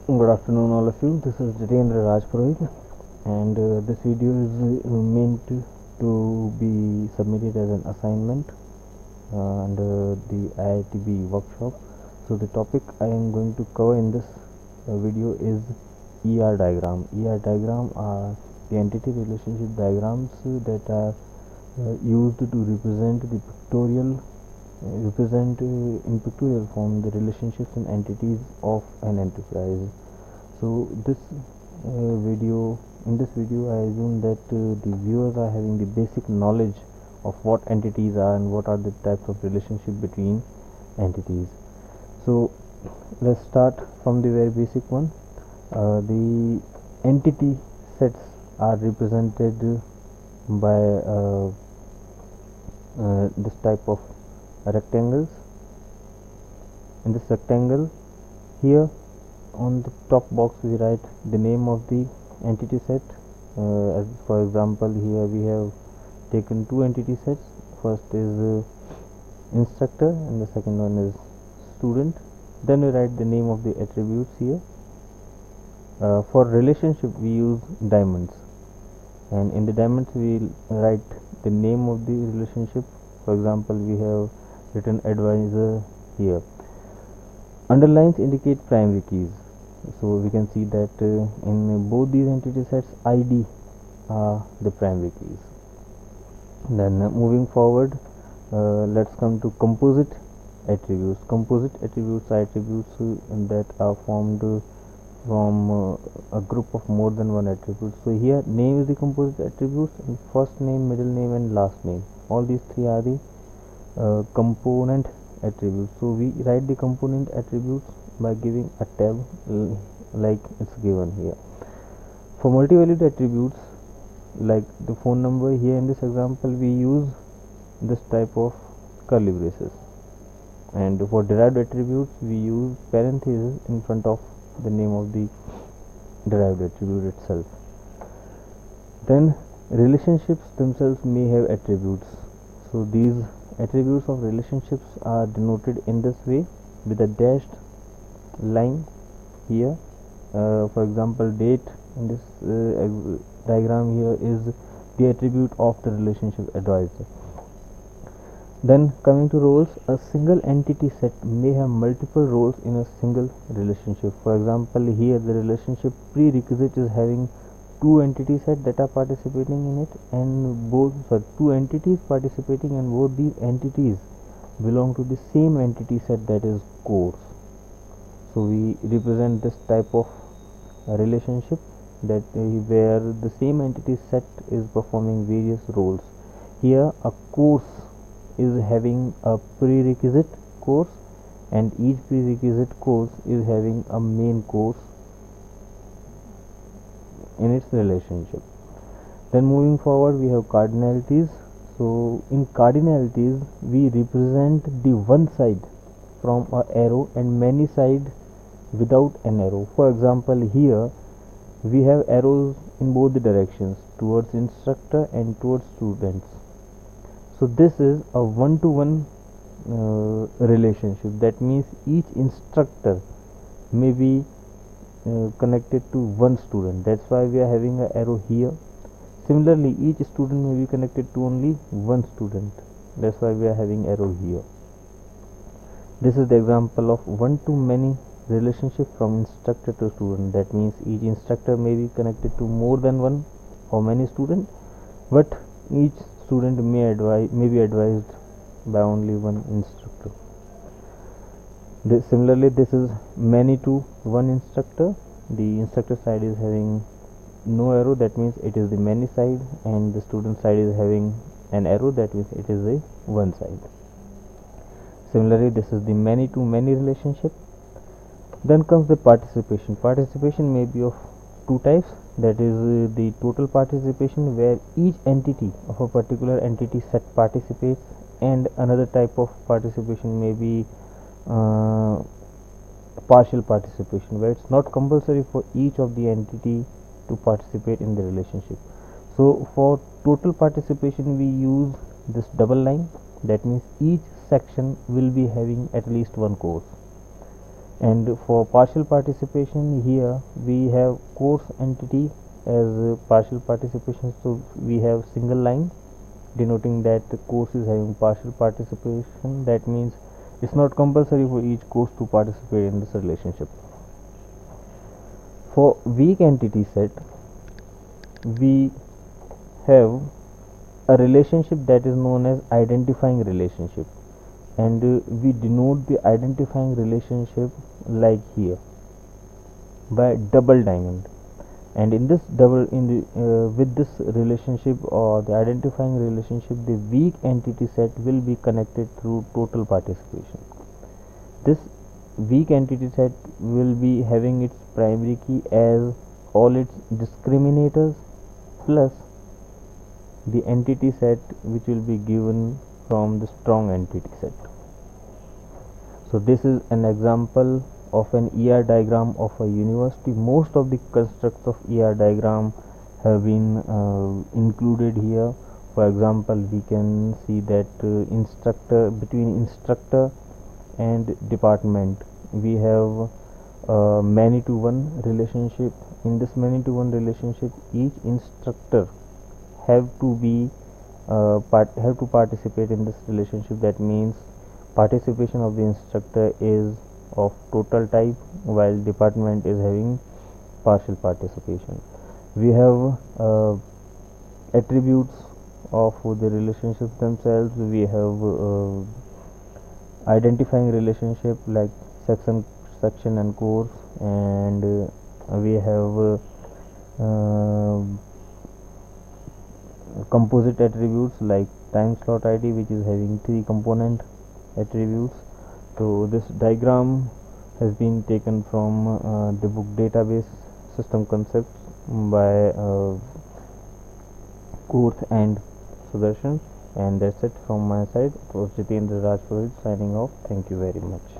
Good afternoon, all of you. This is Jitendra Rajpurohit, and this video is meant to be submitted as an assignment under the IITB workshop. So, the topic I am going to cover in this video is ER diagram. ER diagram are the entity relationship diagrams that are used to represent the in pictorial form the relationships and entities of an enterprise. So in this video I assume that the viewers are having the basic knowledge of what entities are and what are the types of relationship between entities. So let's start from the very basic one. The entity sets are represented by this type of rectangles. In this rectangle, here on the top box we write the name of the entity set. As for example, here we have taken two entity sets. First is instructor and the second one is student. Then we write the name of the attributes here. For relationship we use diamonds, and in the diamonds we write the name of the relationship. For example, we have written advisor here. Underlines indicate primary keys, so we can see that in both these entity sets ID are the primary keys. Then moving forward, let's come to composite attributes. Composite attributes are attributes that are formed from a group of more than one attribute. So here name is the composite attributes, and first name, middle name and last name, all these three are the component attributes. So we write the component attributes by giving a tab like it's given here. For multi-valued attributes like the phone number, here in this example we use this type of curly braces, and for derived attributes we use parentheses in front of the name of the derived attribute itself. Then relationships themselves may have attributes. So these attributes of relationships are denoted in this way with a dashed line here. For example, date in this diagram here is the attribute of the relationship advisor. Then coming to roles, a single entity set may have multiple roles in a single relationship. For example, here the relationship prerequisite is having two entity set that are participating in it, and two entities participating, and both these entities belong to the same entity set, that is course. So we represent this type of relationship that where the same entity set is performing various roles. Here a course is having a prerequisite course, and each prerequisite course is having a main course in its relationship. Then moving forward, we have cardinalities. So in cardinalities we represent the one side from a arrow and many side without an arrow. For example, here we have arrows in both the directions, towards instructor and towards students. So this is a one-to-one relationship. That means each instructor may be connected to one student. That's why we are having an arrow here. Similarly, each student may be connected to only one student. That's why we are having arrow here. This is the example of one-to-many relationship from instructor to student. That means each instructor may be connected to more than one or many students, but each student may be advised by only one instructor. Similarly, this is many to one instructor. The instructor side is having no arrow, that means it is the many side, and the student side is having an arrow, that means it is the one side. Similarly, this is the many to many relationship. Then comes the participation. Participation may be of two types, that is the total participation, where each entity of a particular entity set participates, and another type of participation may be partial participation, where it's not compulsory for each of the entity to participate in the relationship. So for total participation we use this double line, that means each section will be having at least one course. And for partial participation, here we have course entity as partial participation, so we have single line denoting that the course is having partial participation. That means it's not compulsory for each course to participate in this relationship. For weak entity set, we have a relationship that is known as identifying relationship, and we denote the identifying relationship like here by double diamond. And in this with this relationship, or the identifying relationship, the weak entity set will be connected through total participation. This weak entity set will be having its primary key as all its discriminators plus the entity set which will be given from the strong entity set. So this is an example of an ER diagram of a university. Most of the constructs of ER diagram have been included here. For example, we can see that between instructor and department we have many to one relationship. In this many to one relationship, each instructor have to participate in this relationship. That means participation of the instructor is of total type, while department is having partial participation. We have attributes of the relationships themselves. We have identifying relationship like section and course, and we have composite attributes like time slot ID, which is having 3 component attributes. So this diagram has been taken from the book Database System Concepts by Kurth and Sudarshan. And that's it from my side. It was Jitendra Rajpurohit signing off. Thank you very much.